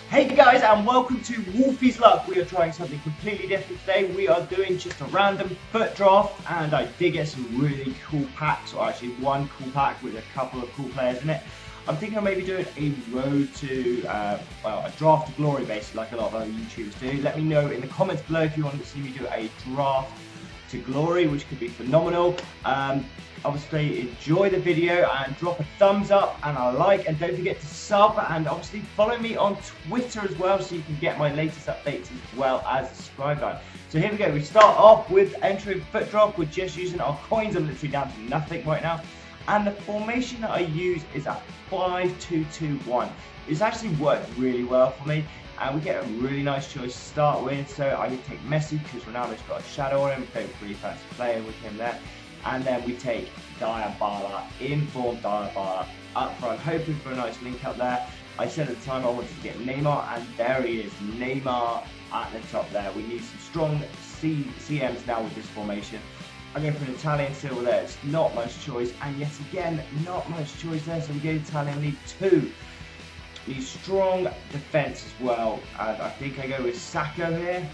Hey guys, and welcome to Wolfeluck. We are trying something completely different today. We are doing just a random Fut Draft, and I did get some really cool packs, or actually one cool pack with a couple of cool players in it. I'm thinking of maybe doing a road to, a draft to glory, basically, like a lot of other YouTubers do. Let me know in the comments below if you want to see me do a draft to glory, which could be phenomenal. Obviously enjoy the video and drop a thumbs up and a like, and don't forget to sub, and obviously follow me on Twitter as well so you can get my latest updates as well as the subscribe button. So here we go. We start off with entering Fut Draft. We're just using our coins. I'm literally down to nothing right now, and the formation that I use is a 5-2-2-1. It's actually worked really well for me, and we get a really nice choice to start with. So I can take Messi because Ronaldo's got a shadow on him. We don't really fancy playing with him there. And then we take Dybala, informed Dybala up front, hoping for a nice link up there. I said at the time I wanted to get Neymar, and there he is, Neymar at the top there. We need some strong CMs now with this formation. I go for an Italian silver there. It's not much choice, and yet again, not much choice there. So we go Italian League 2. Need strong defence as well, and I think I go with Sacco here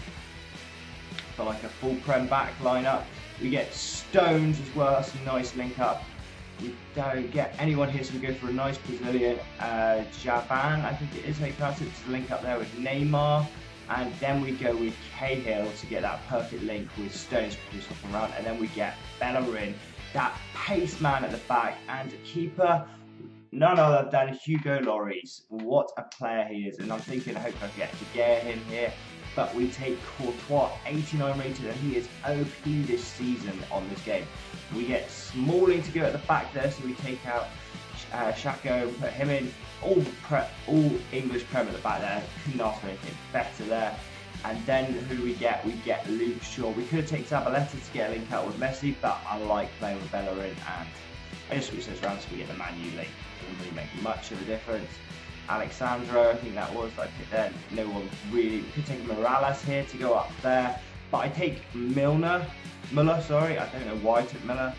for like a full Prem back lineup. We get Stones as well, that's a nice link up. We don't get anyone here, so we go for a nice Brazilian Javan, I think it is how you pronounce it, to link up there with Neymar. And then we go with Cahill to get that perfect link with Stones to push off around. And then we get Bellerin, that pace man at the back, and keeper, none other than Hugo Lloris. What a player he is, and I'm thinking I hope I get to get him here. But we take Courtois, 89 rated, and he is OP this season on this game. We get Smalling to go at the back there, so we take out Xhaka, put him in, all English Prem at the back there. Couldn't ask for anything better there. And then who we get? We get Luke Shaw. We could have taken Zabaleta to get a link out with Messi, but I like playing with Bellerin, and I just switch those around so we get the Man U link. Doesn't really make much of a difference. Alexandro, I think that was, I picked there. No one really. We could take Morales here to go up there, but I take Muller, sorry, I don't know why I took Miller,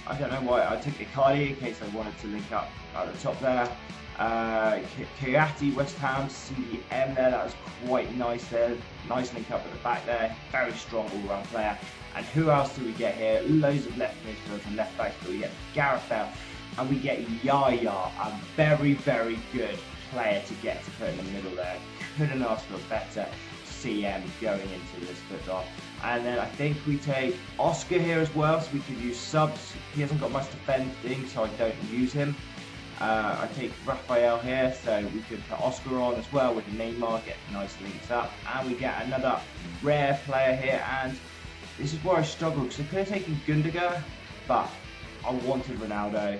I don't know why I took Icardi in case I wanted to link up at the top there. Kouyaté, West Ham, CDM there, that was quite nice there. Nice link up at the back there, very strong all-round player. And who else do we get here? Loads of left midfielders and left backs, but we get Gareth Bale. And we get Yaya, a very, very good player to get to put in the middle there. Couldn't ask for a better CM going into this Fut Draft. And then I think we take Oscar here as well, so we could use subs. He hasn't got much defending, so I don't use him. I take Raphael here, so we could put Oscar on as well with Neymar, get nice links up. And we get another rare player here, and this is where I struggle, because I could have taken Gundogan, but I wanted Ronaldo.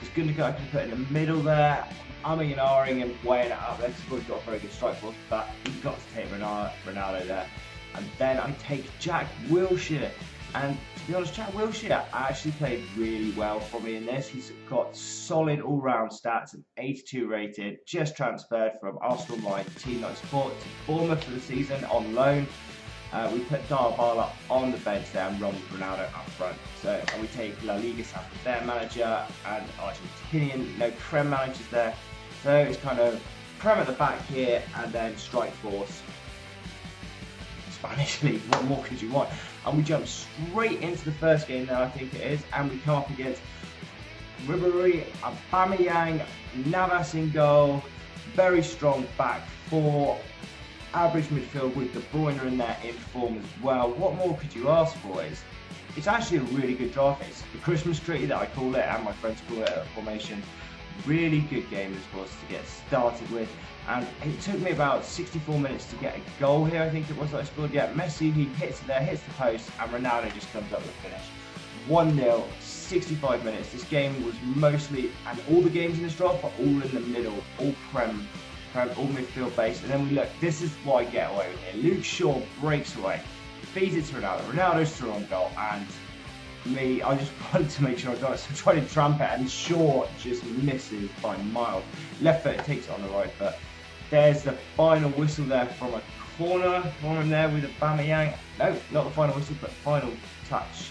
Because Gundogan I can put in the middle there, umming and ahhing and weighing it up there, because he's got a very good strike force, but you've got to take Ronaldo there. And then I take Jack Wilshere, and to be honest, Jack Wilshere actually played really well for me in this. He's got solid all-round stats, an 82 rated, just transferred from Arsenal, my team that I support, to Bournemouth for the season on loan. We put Dybala on the bench there and run with Ronaldo up front. So, and we take La Liga Santander manager and Argentinian, no Prem managers there. So it's kind of Prem at the back here, and then strike force. Spanish League, what more could you want? And we jump straight into the first game there, I think it is, and we come up against Ribery, Aubameyang, Navas in goal, very strong back four. Average midfield with De Bruyne in there in form as well. What more could you ask for? It's actually a really good draft. It's the Christmas tree that I call it, and my friends call it a formation. Really good game this was to get started with, and it took me about 64 minutes to get a goal here. I think it was that I scored. Yeah, Messi, he hits it there, hits the post, and Ronaldo just comes up with a finish. 1-0, 65 minutes. This game was mostly, and all the games in this draft are all in the middle, all Prem, all midfield based. And then we look, this is what I get away with here. Luke Shaw breaks away, feeds it to Ronaldo. Ronaldo's through on goal, and me, I just wanted to make sure I got it, so I tried to tramp it, and Shaw just misses by miles. Left foot takes it on the right foot. There's the final whistle there from a corner from him there with Aubameyang. No, not the final whistle, but final touch.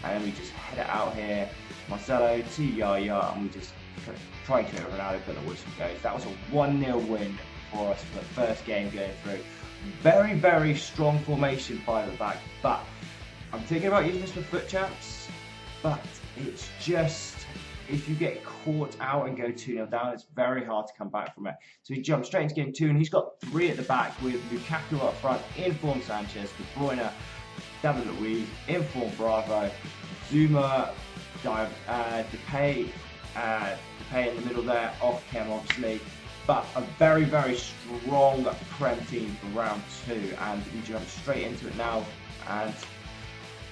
And we just head it out here. Marcelo to Yaya, and we just trying to hit Ronaldo, but the whistle goes. That was a 1-0 win for us for the first game going through. Very, very strong formation 5 at the back, but I'm thinking about using this for foot champs, but it's just, if you get caught out and go 2-0 down, it's very hard to come back from it. So he jumped straight into game 2, and he's got 3 at the back with Lukaku up front, informed Sanchez, De Bruyne, David Luiz, informed Bravo, Zuma, Depay in the middle there, off Chem obviously. But a very, very strong Prem team for round 2, and we jump straight into it now. And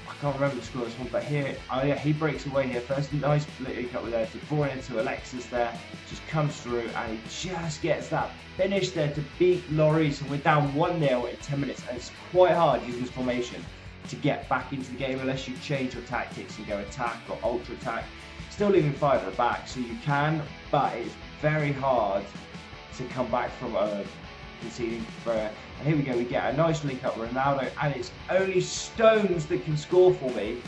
I can't remember the score of this one, but here, oh yeah, he breaks away here first. Nice link up with there, De Bruyne to Alexis there, just comes through, and he just gets that finish there to beat Lloris. And we're down 1-0 in 10 minutes, and it's quite hard using this formation to get back into the game unless you change your tactics and go attack or ultra attack. Still leaving 5 at the back, so you can, but it's very hard to come back from conceding for. And here we go, we get a nice link up with Ronaldo, and it's only Stones that can score for me.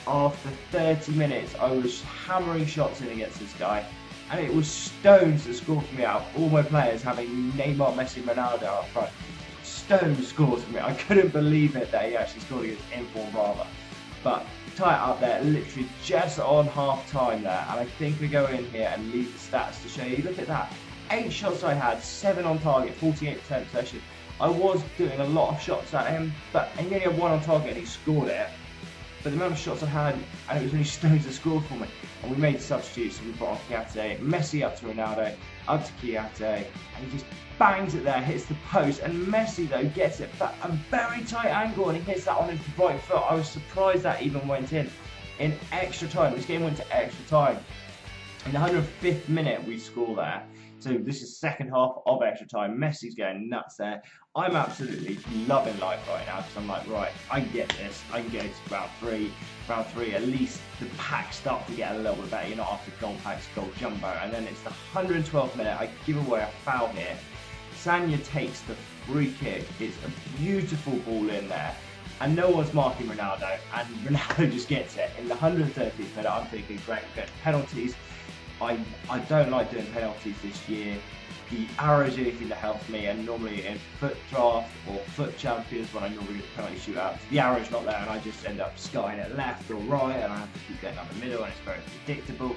After 30 minutes, I was hammering shots in against this guy, and it was Stones that scored for me out of all my players, having Neymar, Messi, Ronaldo up front. Stones scores for me. I couldn't believe it that he actually scored against Inform Brava. But tie it up there, literally just on half time there, and I think we go in here and leave the stats to show you. Look at that. 8 shots I had, 7 on target, 48% possession. I was doing a lot of shots at him, but he only had 1 on target and he scored it. But the amount of shots I had, and it was only Stones that scored for me. And we made substitutes, and we brought on Kiate, Messi up to Ronaldo, up to Kiate, and he just bangs it there, hits the post, and Messi though gets it, but a very tight angle, and he hits that on his right foot. I was surprised that even went in extra time. This game went to extra time. In the 105th minute, we score there. So this is second half of extra time. Messi's going nuts there. I'm absolutely loving life right now because I'm like, right, I can get this. I can go to round 3. Round 3, at least the packs start to get a little bit better. You're not after gold packs, gold jumbo. And then it's the 112th minute. I give away a foul here. Sanya takes the free kick. It's a beautiful ball in there. And no one's marking Ronaldo. And Ronaldo just gets it. In the 130th minute, I'm thinking, great, we're going to penalties. I don't like doing penalties this year. The arrows are anything that helps me, and normally in Fut Draft or Fut Champions, when I normally do penalty shootouts, the arrow's not there, and I just end up skying it left or right, and I have to keep going up the middle, and it's very predictable.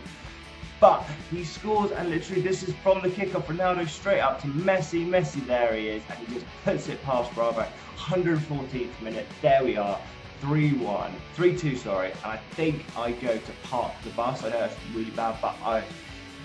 But he scores, and literally this is from the kickoff. Ronaldo straight up to Messi. Messi, there he is, and he just puts it past Bravo. 114th minute, there we are. 3-1, 3-2, sorry, and I think I go to park the bus. I know that's really bad, but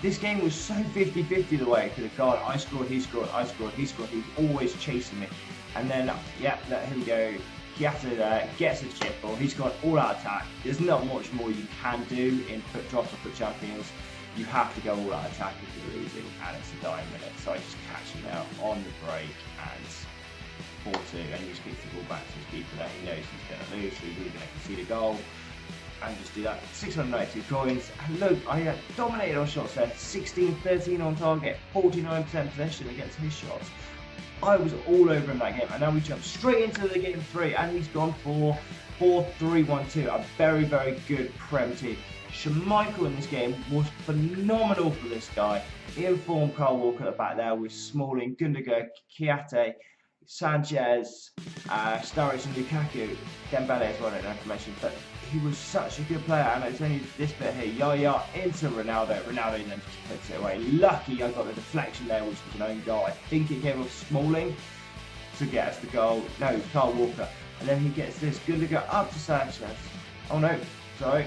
this game was so 50-50 the way it could have gone. I scored, he scored, I scored, he scored. He was always chasing me. And then, yeah, let him go. Kiata there, gets a chip ball. He's got all-out attack. There's not much more you can do in Fut Draft or Fut Champions. You have to go all-out attack if you're losing, and it's a dying minute. So I just catch him there on the break, and 4-2, and he just gets the ball back to his keeper there. He knows he's going to lose, so he's really going to concede a goal. And just do that. 692 coins. And look, I dominated on shots there. 16-13 on target, 49% possession against his shots. I was all over him that game, and now we jump straight into the game 3, and he's gone for 4-3-1-2. A very, very good Prem team. Schmeichel in this game was phenomenal for this guy. Informed Carl Walker at the back there with Smalling, Gundogan, Kiate, Sanchez, Sturridge and Lukaku, Dembele as well, I don't know if I mentioned, but he was such a good player, and it's only this bit here, Yaya into Ronaldo, Ronaldo then just puts it away. Lucky I got the deflection there, which was an own goal. I think it came off Smalling to get us the goal. No, Carl Walker, and then he gets this, Gundogan up to Sanchez. Oh no, sorry,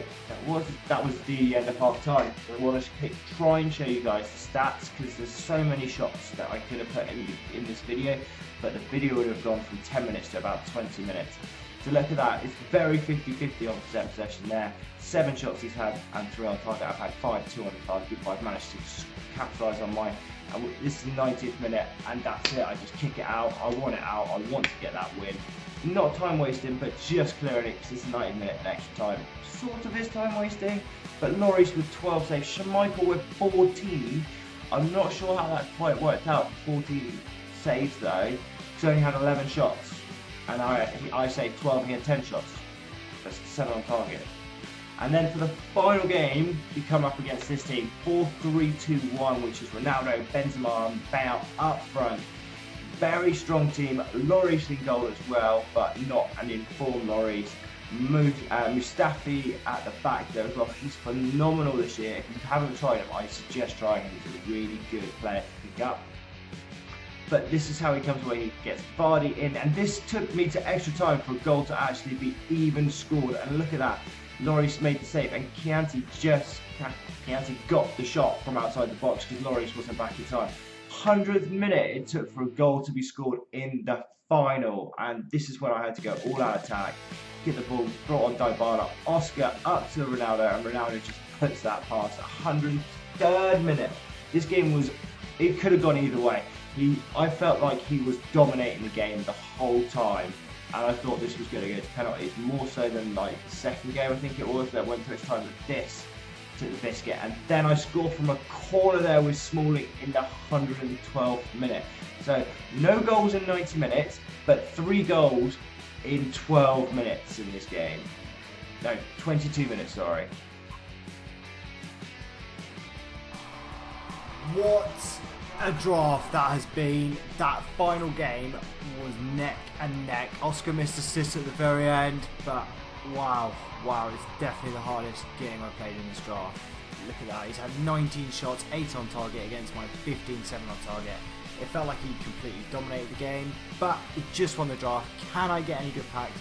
that was the end of half time. So I want to try and show you guys the stats, because there's so many shots that I could have put in this video, but the video would have gone from 10 minutes to about 20 minutes. So look at that, it's very 50-50 on possession there. 7 shots he's had and 3 on target. I've had 5, 2 on target, but I've managed to capitalise on mine. And this is the 90th minute, and that's it. I just kick it out. I want it out. I want to get that win. Not time wasting, but just clearing it because it's 90 minutes and extra time. Sort of is time wasting, but Lloris with 12 saves, Schmeichel with 14. I'm not sure how that quite worked out. 14 saves though. He's only had 11 shots. And I saved 12 and he had 10 shots. That's 7 on target. And then for the final game, we come up against this team, 4-3-2-1, which is Ronaldo, Benzema, and Bale up front. Very strong team. Lloris in goal as well, but not an informed Lloris. Mustafi at the back there as well. He's phenomenal this year. If you haven't tried him, I suggest trying him. He's a really good player to pick up. But this is how he comes away. He gets Vardy in, and this took me to extra time for a goal to actually be even scored. And look at that. Lloris made the save, and Chianti got the shot from outside the box because Lloris wasn't back in time. 100th minute it took for a goal to be scored in the final, and this is when I had to go all out attack, get the ball, brought on Dybala, Oscar up to Ronaldo, and Ronaldo just puts that past. 103rd minute. This game was, it could have gone either way. I felt like he was dominating the game the whole time, and I thought this was going to go to penalties, more so than like the second game I think it was, that went to its time with this. To the biscuit, and then I scored from a corner there with Smalling in the 112th minute. So no goals in 90 minutes, but 3 goals in 12 minutes in this game. No, 22 minutes, sorry. What a draft that has been. That final game was neck and neck. Oscar missed assist at the very end, but wow, it's definitely the hardest game I've played in this draft. Look at that, he's had 19 shots, 8 on target against my 15-7 on target. It felt like he completely dominated the game, but he just won the draft. Can I get any good packs?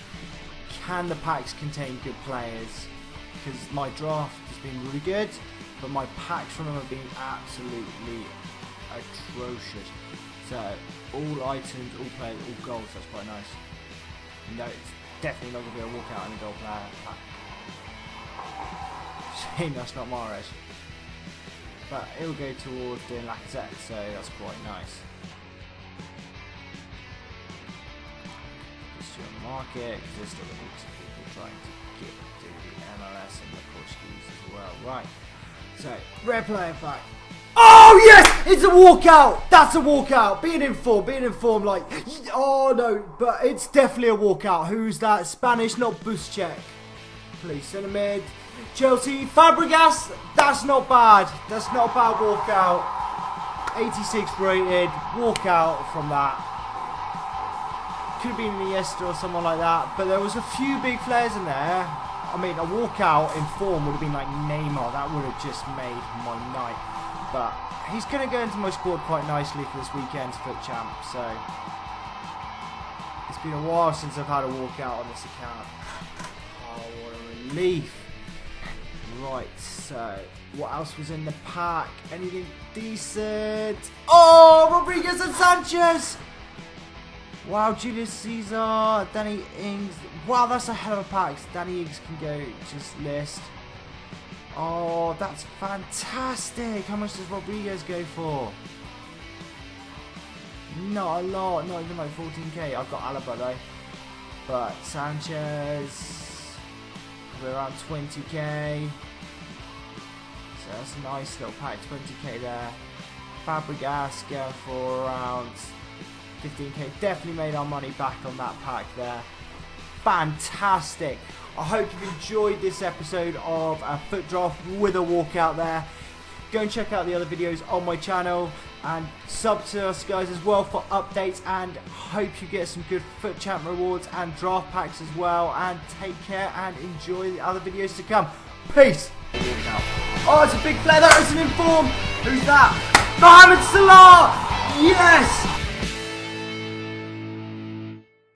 Can the packs contain good players? Because my draft has been really good, but my packs from them have been absolutely atrocious. So, all items, all players, all goals, that's quite nice. No, it's definitely not going to be a walkout in a goal player pack. Shame that's not Mahrez. But it'll go towards doing Lacazette, so that's quite nice. Just on the market, because there's still heaps of people trying to get to the MLS and the Portuguese as well. Right, so, rare player pack. Oh yes! It's a walkout! That's a walkout! Being informed, like, oh no, but it's definitely a walkout. Who's that? Spanish, not Busquets. Please, centre mid. Chelsea, Fabregas, that's not bad. That's not a bad walkout. 86 rated, walkout from that. Could have been Iniesta or someone like that, but there was a few big players in there. I mean, a walkout in form would have been like Neymar. That would have just made my night. But he's going to go into my squad quite nicely for this weekend's Fut Champ, so it's been a while since I've had a walkout on this account. Oh, what a relief. Right, so what else was in the pack? Anything decent? Oh, Rodriguez and Sanchez! Wow, Julius Caesar, Danny Ings. Wow, that's a hell of a pack. Danny Ings can go just list. Oh, that's fantastic. How much does Rodriguez go for? Not a lot, not even like 14k. I've got Alaba though. But Sanchez, probably around 20k. So that's a nice little pack, 20k there. Fabregas going for around 15k. Definitely made our money back on that pack there. Fantastic. I hope you've enjoyed this episode of a Fut Draft with a walkout there. Go and check out the other videos on my channel and sub to us guys as well for updates, and hope you get some good Fut Champ rewards and draft packs as well, and take care and enjoy the other videos to come. Peace. Oh, it's a big player. That was an inform. Who's that? Mohamed Salah. Yes.